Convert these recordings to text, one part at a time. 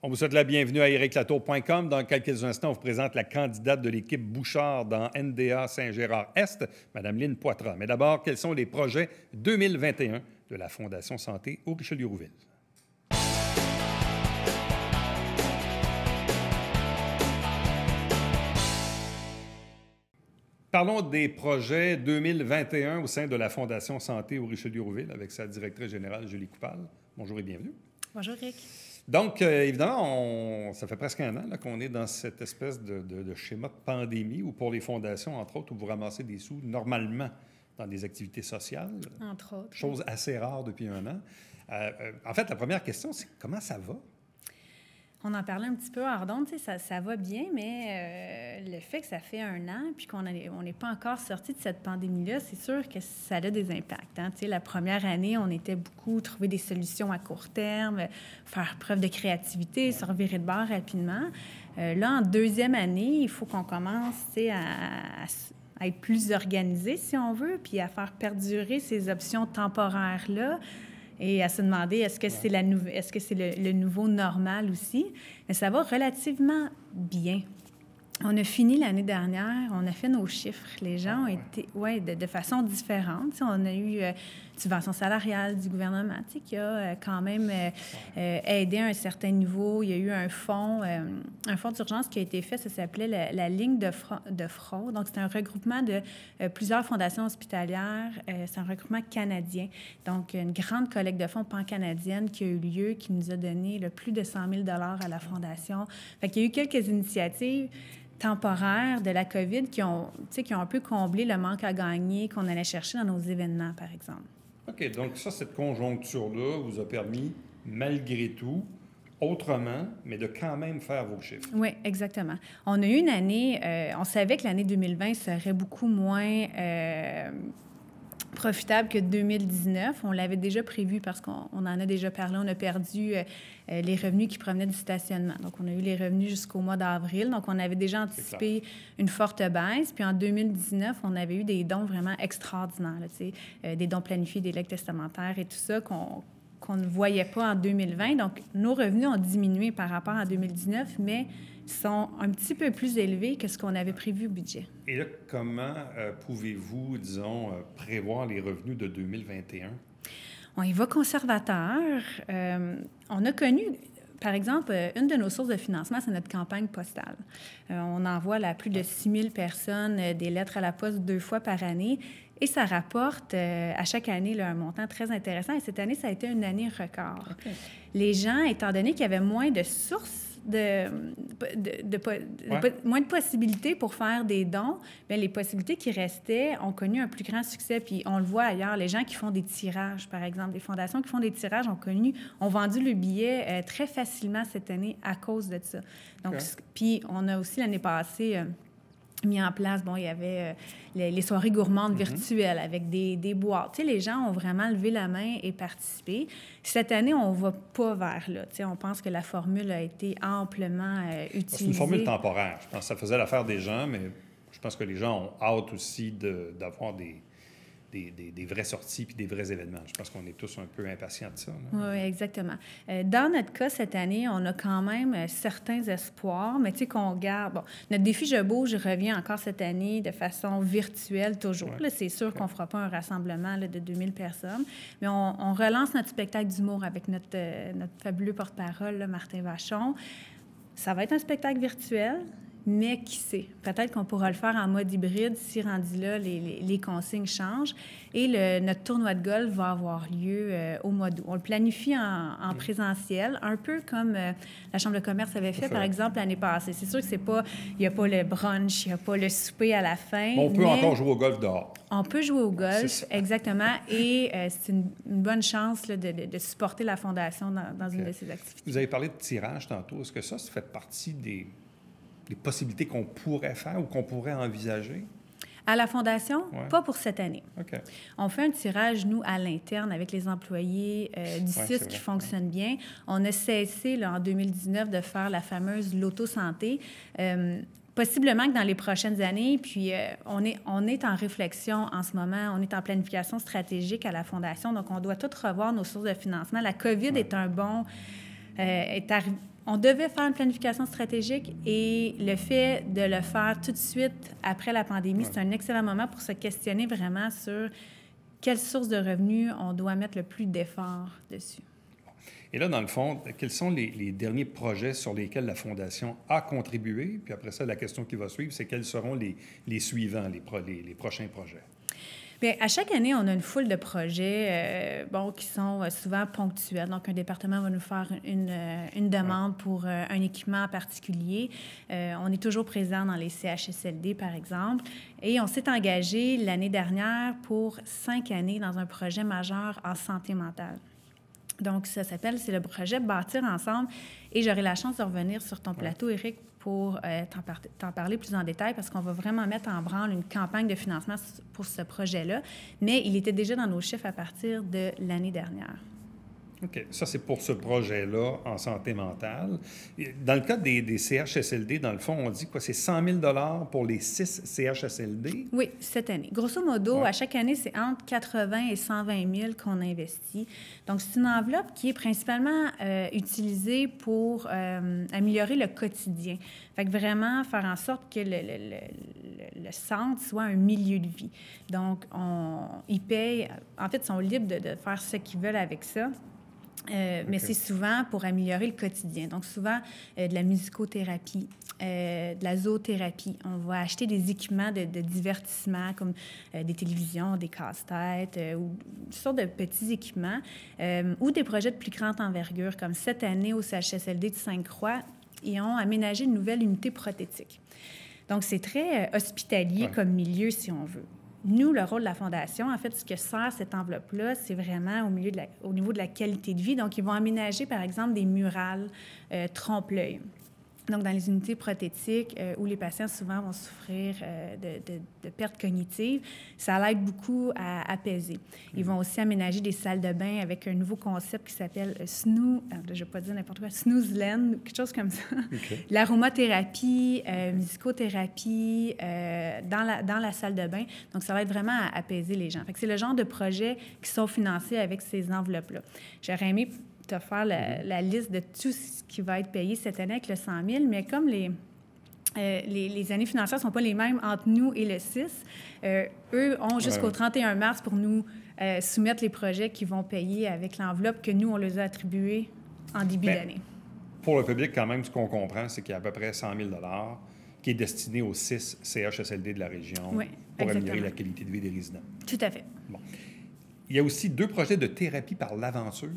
On vous souhaite la bienvenue à ericlatour.com. Dans quelques instants, on vous présente la candidate de l'équipe Bouchard dans NDA Saint-Gérard-Est, Mme Lynne Poitras. Mais d'abord, quels sont les projets 2021 de la Fondation Santé au Richelieu-Rouville? Parlons des projets 2021 au sein de la Fondation Santé au Richelieu-Rouville avec sa directrice générale, Julie Coupal. Bonjour et bienvenue. Bonjour, Rick. Donc, évidemment, ça fait presque un an qu'on est dans cette espèce de schéma de pandémie où, pour les fondations, entre autres, où vous ramassez des sous normalement dans des activités sociales. Entre autres. Chose assez rare depuis un an. En fait, la première question, c'est comment ça va? On en parlait un petit peu hors d'onde, ça va bien, mais le fait que ça fait un an puis qu'on n'est pas encore sorti de cette pandémie-là, c'est sûr que ça a des impacts. Hein? La première année, on était beaucoup trouver des solutions à court terme, faire preuve de créativité, se revirer de bord rapidement. Là, en deuxième année, il faut qu'on commence à être plus organisé, si on veut, puis à faire perdurer ces options temporaires-là. Et à se demander, est-ce que c'est le nouveau normal aussi? Mais ça va relativement bien. On a fini l'année dernière, on a fait nos chiffres. Les gens ont été, de façon différente. On a eu subvention salariale du gouvernement, qui a quand même aidé à un certain niveau. Il y a eu un fonds d'urgence qui a été fait, ça s'appelait la ligne de fraude. Donc, c'est un regroupement de plusieurs fondations hospitalières. C'est un regroupement canadien. Donc, une grande collecte de fonds pan-canadienne qui a eu lieu, qui nous a donné plus de 100 000 à la Fondation. Fait qu'il y a eu quelques initiatives temporaires de la COVID qui ont un peu comblé le manque à gagner qu'on allait chercher dans nos événements, par exemple. OK. Donc ça, cette conjoncture-là vous a permis, malgré tout, autrement, mais de quand même faire vos chiffres. Oui, exactement. On a eu une année, on savait que l'année 2020 serait beaucoup moins profitable que 2019. On l'avait déjà prévu parce qu'on en a déjà parlé. On a perdu les revenus qui provenaient du stationnement. Donc, on a eu les revenus jusqu'au mois d'avril. Donc, on avait déjà anticipé une forte baisse. Puis, en 2019, on avait eu des dons vraiment extraordinaires, là, des dons planifiés, des legs testamentaires et tout ça qu'on ne voyait pas en 2020. Donc, nos revenus ont diminué par rapport à 2019, mais sont un petit peu plus élevés que ce qu'on avait prévu au budget. Et là, comment pouvez-vous, disons, prévoir les revenus de 2021? On y va conservateur. On a connu, par exemple, une de nos sources de financement, c'est notre campagne postale. On envoie à plus de 6 000 personnes des lettres à la poste 2 fois par année. Et ça rapporte à chaque année là, un montant très intéressant. Et cette année, ça a été une année record. Okay. Les gens, étant donné qu'il y avait moins de sources, moins de possibilités pour faire des dons, bien, les possibilités qui restaient ont connu un plus grand succès. Puis on le voit ailleurs, les gens qui font des tirages, par exemple, des fondations qui font des tirages ont vendu le billet très facilement cette année à cause de ça. Donc, puis on a aussi l'année passée mis en place, il y avait les soirées gourmandes virtuelles avec des boîtes. Les gens ont vraiment levé la main et participé. Cette année, on ne va pas vers là. On pense que la formule a été amplement utilisée. C'est une formule temporaire. Je pense que ça faisait l'affaire des gens, mais je pense que les gens ont hâte aussi d'avoir des vraies sorties puis des vrais événements. Je pense qu'on est tous un peu impatients de ça. Oui, exactement. Dans notre cas, cette année, on a quand même certains espoirs, mais tu sais qu'on garde... Bon, notre défi Je bouge revient encore cette année de façon virtuelle toujours. Ouais. Là, c'est sûr qu'on ne fera pas un rassemblement là, de 2000 personnes, mais on relance notre spectacle d'humour avec notre fabuleux porte-parole, là, Martin Vachon. Ça va être un spectacle virtuel. Mais qui sait? Peut-être qu'on pourra le faire en mode hybride si, rendu là, les consignes changent. Et notre tournoi de golf va avoir lieu au mois d'août. On le planifie en présentiel, un peu comme la Chambre de commerce avait fait, par exemple, l'année passée. C'est sûr que il n'y a pas le brunch, il n'y a pas le souper à la fin. On peut encore jouer au golf dehors. On peut jouer au golf, exactement. Et c'est une bonne chance là, de supporter la Fondation dans une de ses activités. Vous avez parlé de tirage tantôt. Est-ce que ça fait partie des possibilités qu'on pourrait faire ou qu'on pourrait envisager? À la Fondation, pas pour cette année. Okay. On fait un tirage, nous, à l'interne, avec les employés du CIS qui fonctionne bien. On a cessé, là, en 2019, de faire la fameuse Loto Santé. Possiblement que dans les prochaines années, puis on est en réflexion en ce moment, on est en planification stratégique à la Fondation, donc on doit tout revoir nos sources de financement. La COVID est un bon... On devait faire une planification stratégique et le fait de le faire tout de suite après la pandémie, c'est un excellent moment pour se questionner vraiment sur quelle source de revenus on doit mettre le plus d'efforts dessus. Et là, dans le fond, quels sont les derniers projets sur lesquels la Fondation a contribué? Puis après ça, la question qui va suivre, c'est quels seront les suivants, les prochains projets? Bien, à chaque année, on a une foule de projets qui sont souvent ponctuels. Donc, un département va nous faire une demande pour un équipement en particulier. On est toujours présent dans les CHSLD, par exemple. Et on s'est engagé l'année dernière pour 5 années dans un projet majeur en santé mentale. Donc, c'est le projet Bâtir ensemble. Et j'aurai la chance de revenir sur ton plateau, Éric, pour t'en parler plus en détail, parce qu'on va vraiment mettre en branle une campagne de financement pour ce projet-là. Mais il était déjà dans nos chiffres à partir de l'année dernière. OK. Ça, c'est pour ce projet-là en santé mentale. Dans le cas des CHSLD, dans le fond, on dit quoi? C'est 100 000 pour les 6 CHSLD? Oui, cette année. Grosso modo, à chaque année, c'est entre 80 et 120 000 qu'on investit. Donc, c'est une enveloppe qui est principalement utilisée pour améliorer le quotidien. Fait que vraiment faire en sorte que le centre soit un milieu de vie. Donc, ils payent... En fait, ils sont libres de faire ce qu'ils veulent avec ça. Mais c'est souvent pour améliorer le quotidien. Donc, souvent, de la musicothérapie, de la zoothérapie. On va acheter des équipements de divertissement comme des télévisions, des casse-têtes ou toutes sortes de petits équipements ou des projets de plus grande envergure. Comme cette année, au CHSLD de Sainte-Croix, ils ont aménagé une nouvelle unité prothétique. Donc, c'est très hospitalier comme milieu, si on veut. Nous, le rôle de la Fondation, en fait, ce que sert cette enveloppe-là, c'est vraiment au niveau de la qualité de vie. Donc, ils vont aménager, par exemple, des murales trompe-l'œil. Donc, dans les unités prothétiques où les patients souvent vont souffrir de pertes cognitives, ça l'aide beaucoup à apaiser. Ils vont aussi aménager des salles de bain avec un nouveau concept qui s'appelle je ne vais pas dire n'importe quoi, Snoozeland, quelque chose comme ça. Okay. L'aromathérapie, musicothérapie dans la salle de bain. Donc, ça va être vraiment à apaiser les gens. Fait que c'est le genre de projets qui sont financés avec ces enveloppes-là. J'aurais aimé te faire la liste de tout ce qui va être payé cette année avec le 100 000, mais comme les années financières ne sont pas les mêmes entre nous et le 6, eux ont jusqu'au 31 mars pour nous soumettre les projets qu'ils vont payer avec l'enveloppe que nous, on les a attribués en début d'année. Pour le public, quand même, ce qu'on comprend, c'est qu'il y a à peu près 100 000 qui est destiné aux 6 CHSLD de la région pour améliorer la qualité de vie des résidents. Tout à fait. Bon. Il y a aussi 2 projets de thérapie par l'aventure.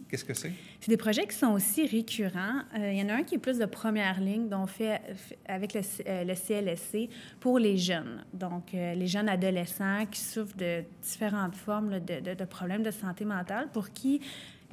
Qu'est-ce que c'est? C'est des projets qui sont aussi récurrents. Il y en a un qui est plus de première ligne, dont on fait avec le CLSC pour les jeunes. Donc, les jeunes adolescents qui souffrent de différentes formes de problèmes de santé mentale, pour qui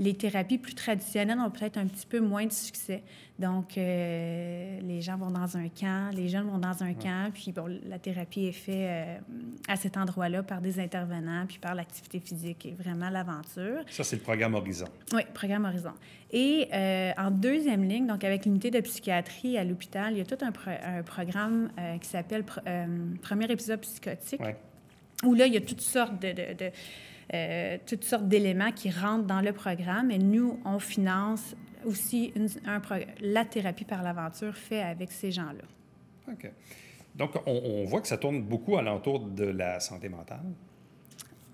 les thérapies plus traditionnelles ont peut-être un petit peu moins de succès. Donc, les gens vont dans un camp, les jeunes vont dans un camp, puis bon, la thérapie est faite à cet endroit-là par des intervenants, puis par l'activité physique et vraiment l'aventure. Ça, c'est le programme Horizon. Oui, programme Horizon. Et en deuxième ligne, donc avec l'unité de psychiatrie à l'hôpital, il y a tout un programme qui s'appelle Premier épisode psychotique, où là, il y a toutes sortes d'éléments qui rentrent dans le programme. Et nous, on finance aussi la thérapie par l'aventure faite avec ces gens-là. OK. Donc, on voit que ça tourne beaucoup alentour de la santé mentale.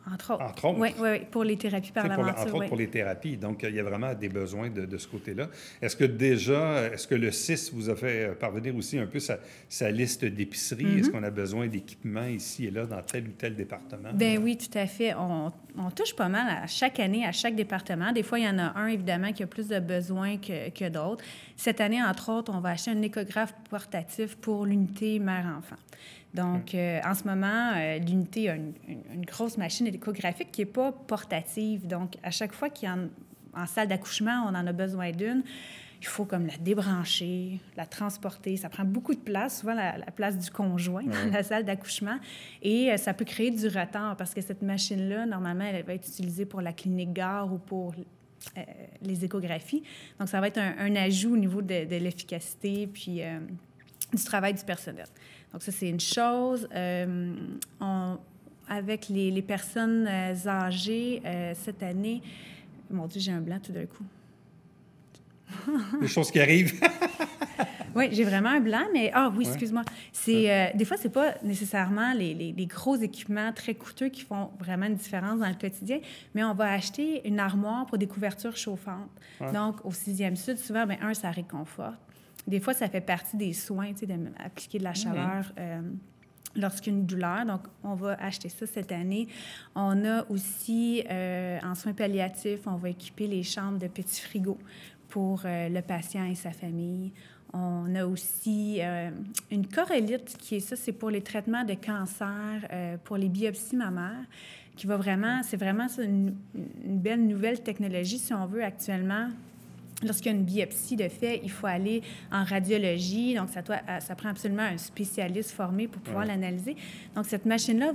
Entre autres. Entre autres. Oui, pour les thérapies par l'aventure. Entre autres pour les thérapies. Donc, il y a vraiment des besoins de ce côté-là. Est-ce que le 6 vous a fait parvenir aussi un peu sa liste d'épiceries? Est-ce qu'on a besoin d'équipements ici et là dans tel ou tel département? Bien oui, tout à fait. On touche pas mal à chaque année, à chaque département. Des fois, il y en a un, évidemment, qui a plus de besoins que d'autres. Cette année, entre autres, on va acheter un échographe portatif pour l'unité mère-enfant. Donc, en ce moment, l'unité a une grosse machine échographique qui n'est pas portative. Donc, à chaque fois qu'il y a en salle d'accouchement, on en a besoin d'une, il faut comme la débrancher, la transporter. Ça prend beaucoup de place, souvent la place du conjoint dans la salle d'accouchement. Et ça peut créer du retard parce que cette machine-là, normalement, elle va être utilisée pour la clinique gare ou pour les échographies. Donc, ça va être un ajout au niveau de l'efficacité puis du travail du personnel. Donc, ça, c'est une chose. Avec les personnes âgées, cette année... Mon Dieu, j'ai un blanc tout d'un coup. Des choses qui arrivent. Oui, j'ai vraiment un blanc, mais... Ah oui, excuse-moi. Des fois, c'est pas nécessairement les gros équipements très coûteux qui font vraiment une différence dans le quotidien, mais on va acheter une armoire pour des couvertures chauffantes. Ouais. Donc, au 6e Sud, souvent, bien, ça réconforte. Des fois, ça fait partie des soins, tu sais, d'appliquer de la chaleur lorsqu'il y a une douleur. Donc, on va acheter ça cette année. On a aussi, en soins palliatifs, on va équiper les chambres de petits frigos pour le patient et sa famille. On a aussi une corrélite qui est ça, c'est pour les traitements de cancer, pour les biopsies mammaires, qui va vraiment, c'est vraiment ça, une belle nouvelle technologie, si on veut, actuellement. Lorsqu'il y a une biopsie de fait, il faut aller en radiologie. Donc, ça prend absolument un spécialiste formé pour pouvoir l'analyser. Donc, cette machine-là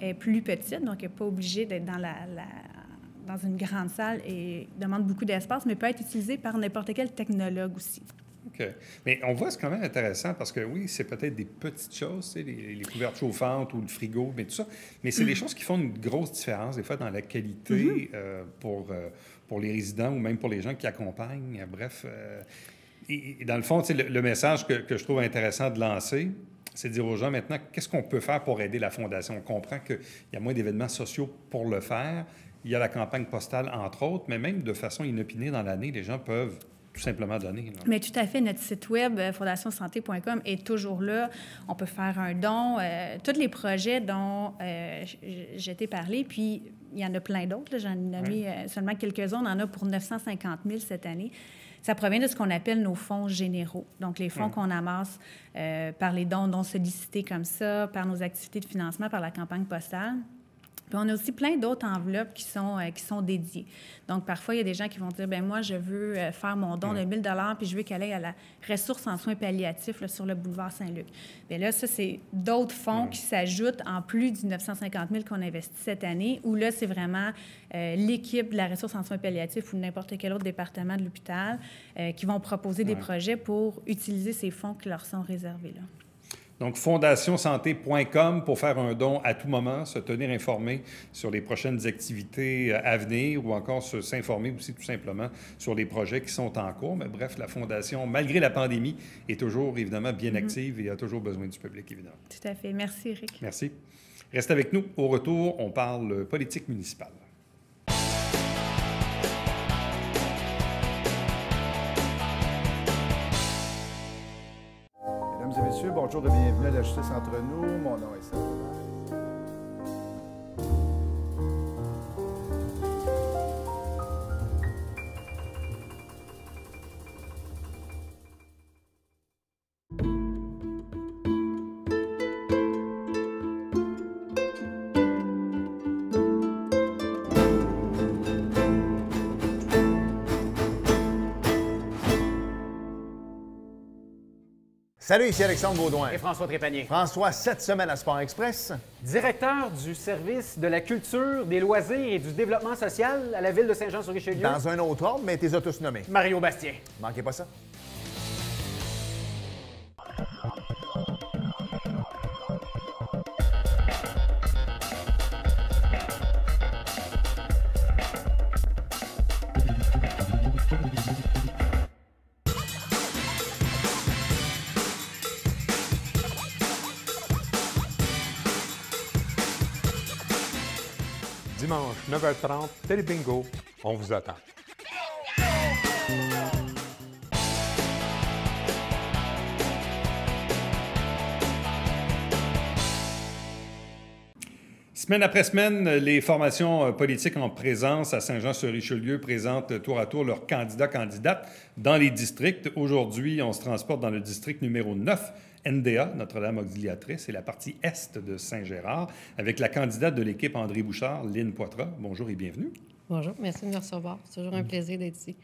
est plus petite, donc elle n'est pas obligée d'être dans une grande salle et demande beaucoup d'espace, mais peut être utilisée par n'importe quel technologue aussi. OK. Mais on voit, c'est quand même intéressant parce que oui, c'est peut-être des petites choses, tu sais, les couvertes chauffantes ou le frigo, mais tout ça, mais c'est des choses qui font une grosse différence, des fois, dans la qualité pour les résidents ou même pour les gens qui accompagnent. Bref, et dans le fond, tu sais, le message que je trouve intéressant de lancer, c'est de dire aux gens maintenant, qu'est-ce qu'on peut faire pour aider la Fondation? On comprend qu'il y a moins d'événements sociaux pour le faire. Il y a la campagne postale, entre autres, mais même de façon inopinée dans l'année, les gens peuvent tout simplement donner. Là. Mais tout à fait. Notre site web, fondationsanté.com, est toujours là. On peut faire un don. Tous les projets dont je t'ai parlé, puis il y en a plein d'autres. Là. J'en ai nommé seulement quelques-uns. On en a pour 950 000 cette année. Ça provient de ce qu'on appelle nos fonds généraux. Donc, les fonds qu'on amasse par les dons non sollicités comme ça, par nos activités de financement, par la campagne postale. Puis on a aussi plein d'autres enveloppes qui sont dédiées. Donc, parfois, il y a des gens qui vont dire, bien moi, je veux faire mon don de 1 000 $ puis je veux qu'elle aille à la ressource en soins palliatifs là, sur le boulevard Saint-Luc. Bien là, ça, c'est d'autres fonds qui s'ajoutent en plus du 950 000 qu'on investit cette année, où là, c'est vraiment l'équipe de la ressource en soins palliatifs ou n'importe quel autre département de l'hôpital qui vont proposer des projets pour utiliser ces fonds qui leur sont réservés là. Donc, fondationsanté.com pour faire un don à tout moment, se tenir informé sur les prochaines activités à venir ou encore s'informer aussi tout simplement sur les projets qui sont en cours. Mais bref, la Fondation, malgré la pandémie, est toujours évidemment bien active et a toujours besoin du public, évidemment. Tout à fait. Merci, Éric. Merci. Reste avec nous. Au retour, on parle politique municipale. Mesdames et messieurs, bonjour et bienvenue à la Justice entre nous. Mon nom est Serge. Salut, ici Alexandre Baudouin. Et François Trépanier. François, cette semaine à Sport Express. Directeur du service de la culture, des loisirs et du développement social à la ville de Saint-Jean-sur-Richelieu. Dans un autre ordre, mais t'es tous nommés. Mario Bastien. Manquez pas ça. Dimanche, 9h30, Télébingo, on vous attend. Semaine après semaine, les formations politiques en présence à Saint-Jean-sur-Richelieu présentent tour à tour leurs candidats-candidates dans les districts. Aujourd'hui, on se transporte dans le district numéro 9, NDA, Notre-Dame-Auxiliatrice, et la partie est de Saint-Gérard, avec la candidate de l'équipe André Bouchard, Lynne Poitras. Bonjour et bienvenue. Bonjour, merci de me recevoir. C'est toujours un plaisir d'être ici.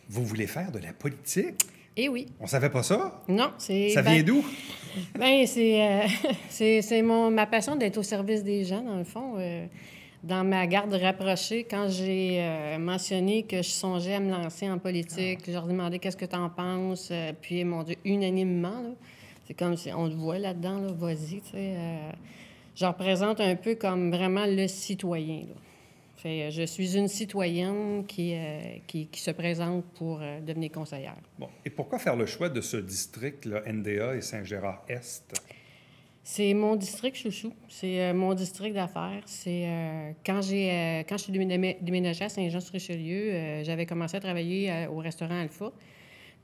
Vous voulez faire de la politique? Eh oui. On savait pas ça? Non, c'est... Ça vient d'où? Bien, c'est ma passion d'être au service des gens, dans le fond. Dans ma garde rapprochée, quand j'ai mentionné que je songeais à me lancer en politique, je leur demandais qu'est-ce que tu en penses, puis, mon Dieu, unanimement, là, c'est comme si on te voit là-dedans, là, vas-y, tu sais. Je représente un peu comme vraiment le citoyen, là. Je suis une citoyenne qui se présente pour devenir conseillère. Bon. Et pourquoi faire le choix de ce district, là, NDA et Saint-Gérard-Est? C'est mon district chouchou. C'est mon district d'affaires. C'est quand je suis déménagée à Saint-Jean-sur-Richelieu, j'avais commencé à travailler au restaurant Alpha.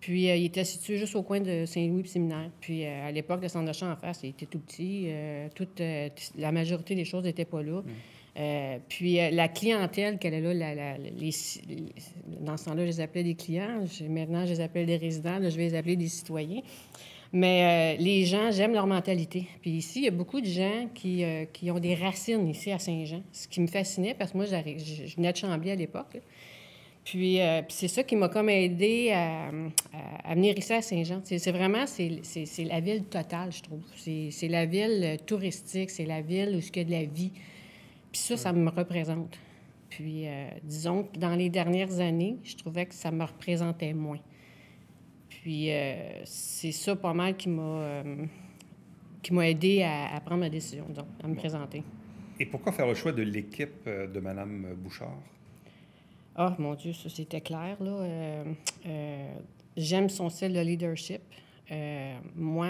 Puis, il était situé juste au coin de Saint-Louis et Séminaire. Puis, à l'époque, le centre d'achat en face, il était tout petit. La majorité des choses n'étaient pas là. Puis, la clientèle qu'elle est là, dans ce temps-là, je les appelais des clients. Maintenant, je les appelle des résidents. Là, je vais les appeler des citoyens. Mais les gens, j'aime leur mentalité. Puis ici, il y a beaucoup de gens qui ont des racines ici à Saint-Jean, ce qui me fascinait parce que moi, je venais de Chambly à l'époque, là. Puis c'est ça qui m'a comme aidé à venir ici à Saint-Jean. C'est vraiment, c'est la ville totale, je trouve. C'est la ville touristique, c'est la ville où il y a de la vie. Puis ça me représente. Puis disons que dans les dernières années, je trouvais que ça me représentait moins. Puis c'est ça pas mal qui m'a aidé à prendre ma décision, donc, à me présenter. Et pourquoi faire le choix de l'équipe de Mme Bouchard? Ah, mon Dieu, ça, c'était clair, là. J'aime son style de leadership. Moi,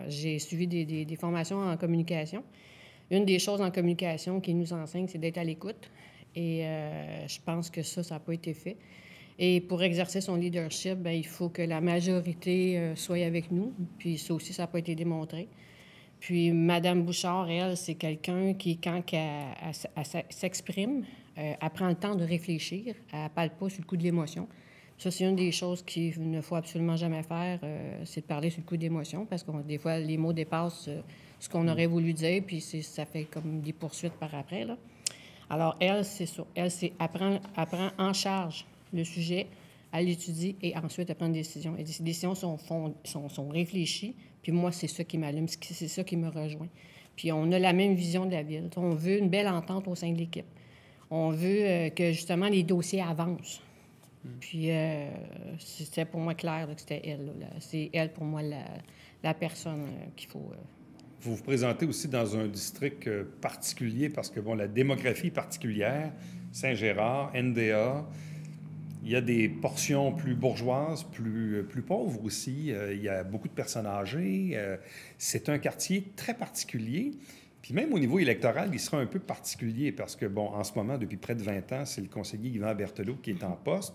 j'ai suivi des formations en communication. Une des choses en communication qui nous enseigne, c'est d'être à l'écoute. Et je pense que ça n'a pas été fait. Et pour exercer son leadership, bien, il faut que la majorité soit avec nous. Puis ça aussi, ça n'a pas été démontré. Puis Mme Bouchard, elle, c'est quelqu'un qui, quand elle s'exprime, elle prend le temps de réfléchir. Elle ne parle pas sur le coup de l'émotion. Ça, c'est une des choses qu'il ne faut absolument jamais faire, c'est de parler sur le coup de l'émotion, parce que des fois, les mots dépassent ce qu'on aurait voulu dire, puis ça fait comme des poursuites par après, là. Alors, elle, c'est ça. Elle prend en charge le sujet, elle l'étudie et ensuite elle prend une décision. Et ces décisions sont réfléchies, puis moi, c'est ça qui m'allume, c'est ça qui me rejoint. Puis on a la même vision de la ville. On veut une belle entente au sein de l'équipe. On veut que, justement, les dossiers avancent. Puis c'était pour moi clair là, que c'était elle. Là. C'est elle, pour moi, la personne qu'il faut... Vous vous présentez aussi dans un district particulier parce que, bon, la démographie particulière, Saint-Gérard, NDA, il y a des portions plus bourgeoises, plus pauvres aussi. Il y a beaucoup de personnes âgées. C'est un quartier très particulier. Puis même au niveau électoral, il sera un peu particulier parce que, bon, en ce moment, depuis près de 20 ans, c'est le conseiller Yvan Berthelot qui est en poste.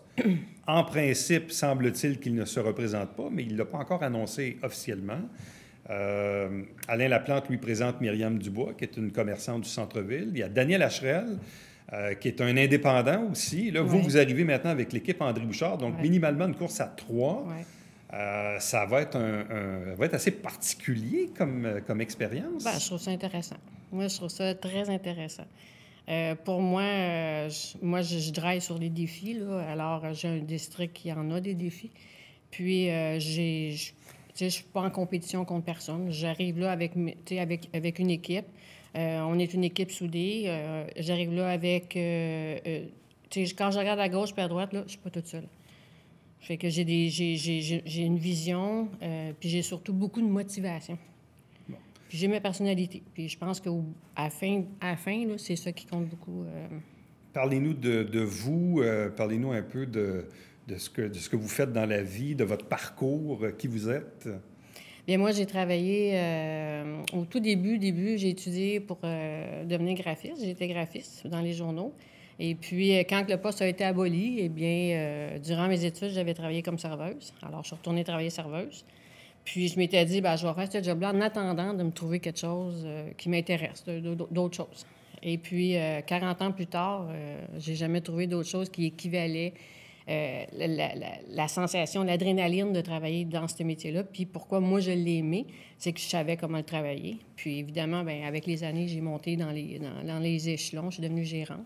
En principe, semble-t-il qu'il ne se représente pas, mais il ne l'a pas encore annoncé officiellement. Alain Laplante lui présente Myriam Dubois, qui est une commerçante du centre-ville. Il y a Daniel Acherel, qui est un indépendant aussi. Là, vous arrivez maintenant avec l'équipe André Bouchard, donc minimalement une course à 3. Ça va être assez particulier comme expérience. Bien, je trouve ça intéressant. Moi, je trouve ça très intéressant. Pour moi, je drive sur les défis, là. Alors, j'ai un district qui en a des défis. Puis, je ne suis pas en compétition contre personne. J'arrive là avec une équipe. On est une équipe soudée. J'arrive là avec... quand je regarde à gauche et à droite, là, je ne suis pas toute seule. Fait que j'ai une vision, puis j'ai surtout beaucoup de motivation. Bon. Puis j'ai ma personnalité. Puis je pense qu'à la fin là, c'est ça qui compte beaucoup. Parlez-nous de vous. Parlez-nous un peu de ce que vous faites dans la vie, de votre parcours, qui vous êtes. Bien, moi, j'ai travaillé au tout début, j'ai étudié pour devenir graphiste. J'ai été graphiste dans les journaux. Et puis, quand le poste a été aboli, eh bien, durant mes études, j'avais travaillé comme serveuse. Alors, je suis retournée travailler serveuse. Puis, je m'étais dit, bien, je vais faire ce job-là en attendant de me trouver quelque chose qui m'intéresse, d'autres choses. Et puis, 40 ans plus tard, j'ai jamais trouvé d'autre chose qui équivalait la sensation, l'adrénaline de travailler dans ce métier-là. Puis, pourquoi moi, je l'ai aimé, c'est que je savais comment le travailler. Puis, évidemment, bien, avec les années, j'ai monté dans les échelons. Je suis devenue gérante.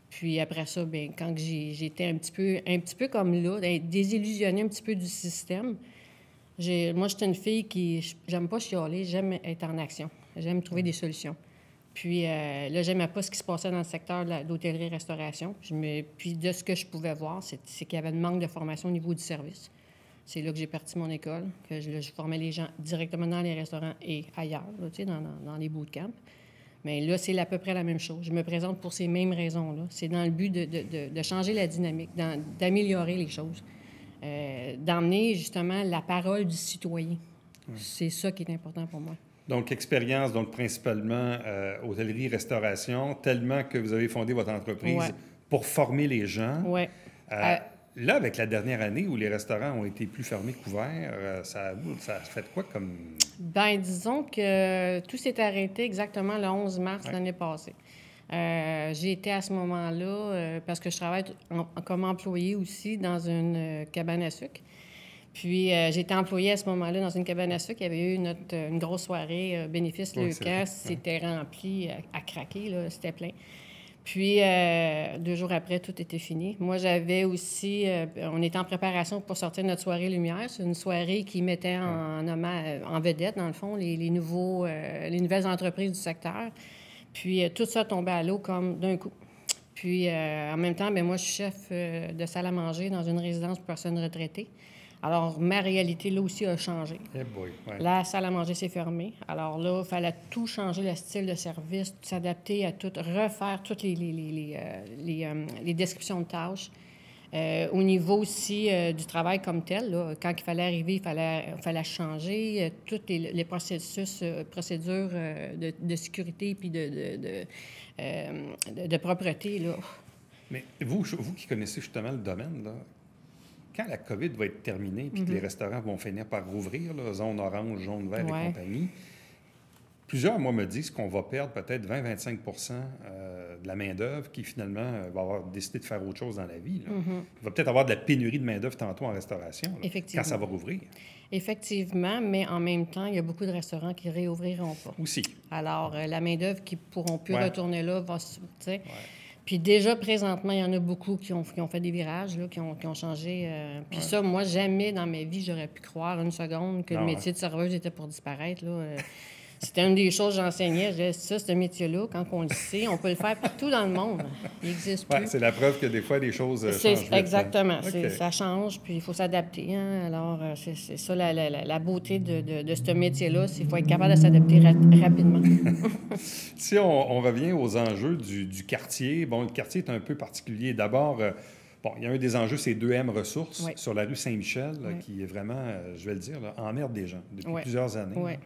Puis après ça, bien, quand j'étais un petit peu comme là, désillusionnée un petit peu du système, moi, j'étais une fille qui... J'aime pas chialer, j'aime être en action. J'aime trouver des solutions. Puis là, j'aimais pas ce qui se passait dans le secteur de l'hôtellerie-restauration. Puis de ce que je pouvais voir, c'est qu'il y avait un manque de formation au niveau du service. C'est là que j'ai parti mon école, que je formais les gens directement dans les restaurants et ailleurs, là, tu sais, dans les bootcamps. Mais là, c'est à peu près la même chose. Je me présente pour ces mêmes raisons-là. C'est dans le but de changer la dynamique, d'améliorer les choses, d'emmener justement la parole du citoyen. C'est ça qui est important pour moi. Donc, expérience, donc principalement hôtellerie, restauration, tellement que vous avez fondé votre entreprise pour former les gens. Oui. Là, avec la dernière année où les restaurants ont été plus fermés qu'ouverts, ça fait quoi comme... Bien, disons que tout s'est arrêté exactement le 11 mars l'année passée. J'ai été à ce moment-là, parce que je travaille comme employée aussi dans une cabane à sucre. Puis, j'ai été employée à ce moment-là dans une cabane à sucre. Il y avait eu une grosse soirée bénéfice Leucan. C'était rempli à craquer, là, c'était plein. Puis, 2 jours après, tout était fini. Moi, j'avais aussi... on était en préparation pour sortir notre soirée Lumière. C'est une soirée qui mettait en vedette, dans le fond, les nouvelles entreprises du secteur. Puis, tout ça tombait à l'eau comme d'un coup. Puis, en même temps, bien, moi, je suis chef de salle à manger dans une résidence pour personnes retraitées. Alors, ma réalité, là aussi, a changé. La salle à manger s'est fermée. Alors là, il fallait tout changer, le style de service, s'adapter à tout, refaire toutes les descriptions de tâches. Au niveau aussi du travail comme tel, là, quand il fallait arriver, il fallait changer tous les procédures de sécurité puis de propreté, là. Mais vous qui connaissez justement le domaine, là, quand la COVID va être terminée puis que les restaurants vont finir par rouvrir, là, zone orange, zone vert et compagnie, plusieurs, moi, me disent qu'on va perdre peut-être 20-25 de la main-d'œuvre qui, finalement, va avoir décidé de faire autre chose dans la vie. Là. Il va peut-être avoir de la pénurie de main-d'œuvre tantôt en restauration, là, quand ça va rouvrir. Effectivement, mais en même temps, il y a beaucoup de restaurants qui ne réouvriront pas. Aussi. Alors, la main-d'œuvre qui ne pourront plus retourner là va se... Puis déjà, présentement, il y en a beaucoup qui ont fait des virages, là, qui ont changé. Puis ça, moi, jamais dans ma vie, j'aurais pu croire une seconde que le métier de serveuse était pour disparaître. Là. C'était une des choses que j'enseignais. Je disais, ça, ce métier-là, quand on le sait, on peut le faire partout dans le monde. Il n'existe plus. C'est la preuve que des fois, les choses changent vite. Exactement. Ça change, puis il faut s'adapter. Hein? Alors, c'est ça la beauté de ce métier-là, c'est qu'il faut être capable de s'adapter rapidement. Si on revient aux enjeux du quartier, bon, le quartier est un peu particulier. D'abord, il y a un des enjeux, c'est 2M Ressources sur la rue Saint-Michel, qui est vraiment, je vais le dire, là, emmerde des gens depuis plusieurs années.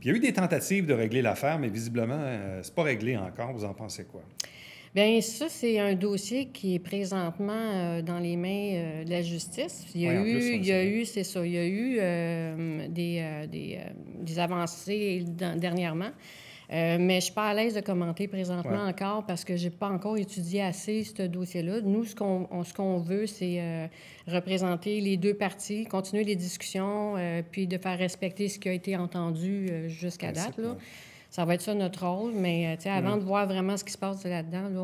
Puis il y a eu des tentatives de régler l'affaire, mais visiblement, c'est pas réglé encore. Vous en pensez quoi? Bien, ça, c'est un dossier qui est présentement dans les mains de la justice. Il y a eu des avancées dernièrement. Mais je ne suis pas à l'aise de commenter présentement encore parce que je n'ai pas encore étudié assez ce dossier-là. Nous, ce qu'on veut, c'est représenter les deux parties, continuer les discussions, puis de faire respecter ce qui a été entendu jusqu'à date. Là. Ça va être ça notre rôle, mais avant de voir vraiment ce qui se passe là-dedans, là,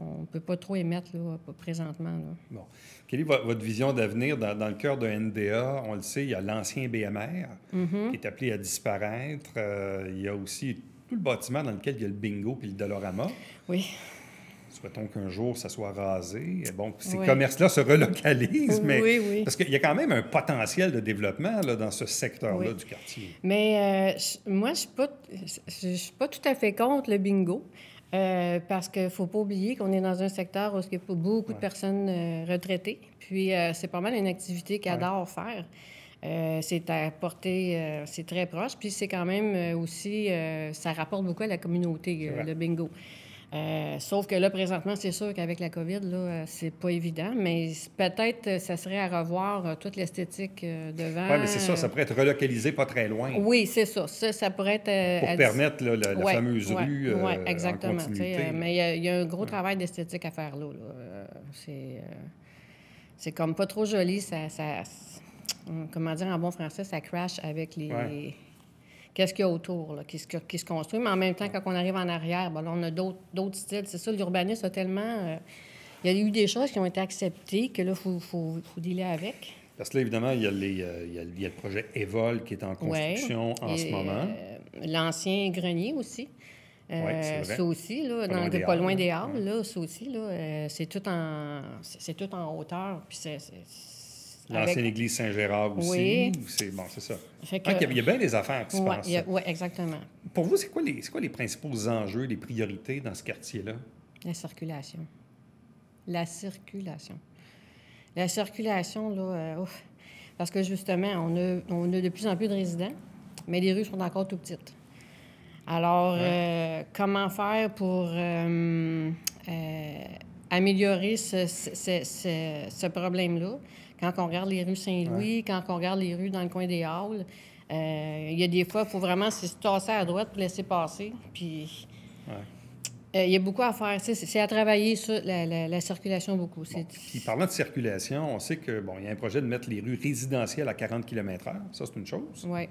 on ne peut pas trop émettre là, présentement. Là. Bon. Quelle est votre vision d'avenir dans le cœur de NDA? On le sait, il y a l'ancien BMR qui est appelé à disparaître. Il y a aussi tout le bâtiment dans lequel il y a le bingo puis le Dollarama. Oui. Souhaitons qu'un jour, ça soit rasé. Bon, ces commerces-là se relocalisent, mais parce qu'il y a quand même un potentiel de développement là, dans ce secteur-là du quartier. Mais moi, je ne suis pas tout à fait contre le bingo, parce qu'il ne faut pas oublier qu'on est dans un secteur où il y a beaucoup de personnes retraitées. Puis, c'est pas mal une activité qu'ils adorent faire. C'est à portée, c'est très proche. Puis, c'est quand même aussi, ça rapporte beaucoup à la communauté, le bingo. Sauf que là, présentement, c'est sûr qu'avec la COVID, là, c'est pas évident, mais peut-être ça serait à revoir toute l'esthétique devant. Oui, mais c'est ça, ça pourrait être relocalisé pas très loin. Oui, c'est ça. Ça pourrait être... pour permettre là, la fameuse rue exactement. en continuité. Mais il y a un gros travail d'esthétique à faire là. C'est comme pas trop joli. Ça, comment dire en bon français, ça crash avec les... Qu'est-ce qu'il y a autour, là, qui se construit. Mais en même temps, quand on arrive en arrière, là, on a d'autres styles. C'est ça, l'urbanisme a tellement... il y a eu des choses qui ont été acceptées que là, il faut dealer avec. Parce que là, évidemment, il y a le projet Évol qui est en construction en ce moment. L'ancien grenier aussi. C'est vrai. Ça aussi, là, pas loin des Halles, là, ça aussi, là, c'est tout en hauteur. Puis L'ancienne église Saint-Gérard aussi. Oui. C'est bon, c'est ça. Fait que- Il y a bien des affaires qui se passent. Oui, exactement. Pour vous, c'est quoi les principaux enjeux, les priorités dans ce quartier-là? La circulation. La circulation. La circulation, là, ouf. Parce que justement, on a de plus en plus de résidents, mais les rues sont encore tout petites. Alors, comment faire pour améliorer ce problème-là? Quand on regarde les rues Saint-Louis, quand on regarde les rues dans le coin des Halles, il y a des fois, il faut vraiment se tasser à droite pour laisser passer. Puis, il y a beaucoup à faire. C'est à travailler, ça, la circulation, beaucoup. Bon, puis parlant de circulation, on sait que il y a un projet de mettre les rues résidentielles à 40 km/h. Ça, c'est une chose. Oui.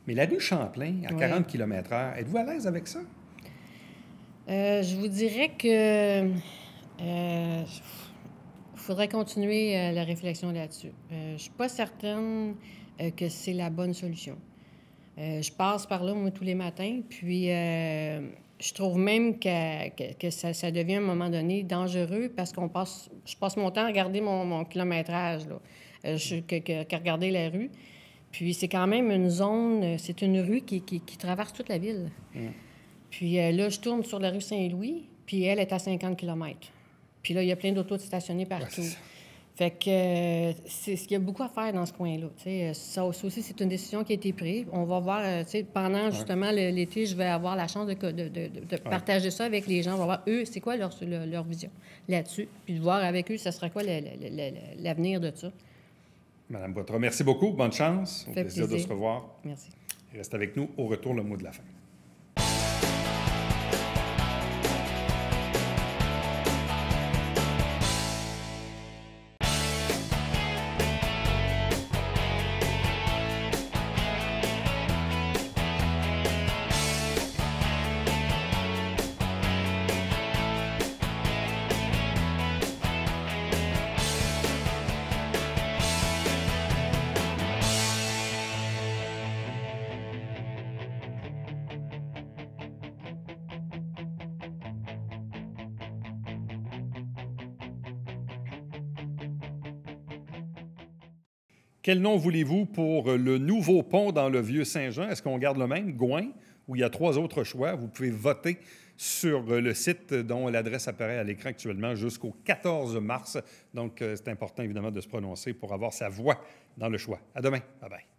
Mais la rue Champlain, à 40 km/h, êtes-vous à l'aise avec ça? Je vous dirais que faudrait continuer la réflexion là-dessus. Je suis pas certaine que c'est la bonne solution. Je passe par là, moi, tous les matins, puis je trouve même que ça devient, à un moment donné, dangereux parce je passe mon temps à regarder mon kilométrage, là, qu'à regarder la rue. Puis c'est quand même une zone, c'est une rue qui traverse toute la ville. Puis là, je tourne sur la rue Saint-Louis, puis elle est à 50 km. Puis là, il y a plein d'autos stationnés partout. Fait que il y a beaucoup à faire dans ce coin-là. Ça aussi, c'est une décision qui a été prise. On va voir, pendant justement l'été, je vais avoir la chance de partager ça avec les gens. On va voir, eux, c'est quoi leur vision là-dessus, puis de voir avec eux, ça sera quoi l'avenir de ça. Madame Poitras, merci beaucoup. Bonne chance. Au plaisir de se revoir. Merci. Reste avec nous. Au retour, le mot de la fin. Quel nom voulez-vous pour le nouveau pont dans le Vieux-Saint-Jean? Est-ce qu'on garde le même, Gouin, ou il y a 3 autres choix? Vous pouvez voter sur le site dont l'adresse apparaît à l'écran actuellement jusqu'au 14 mars. Donc, c'est important, évidemment, de se prononcer pour avoir sa voix dans le choix. À demain. Bye-bye.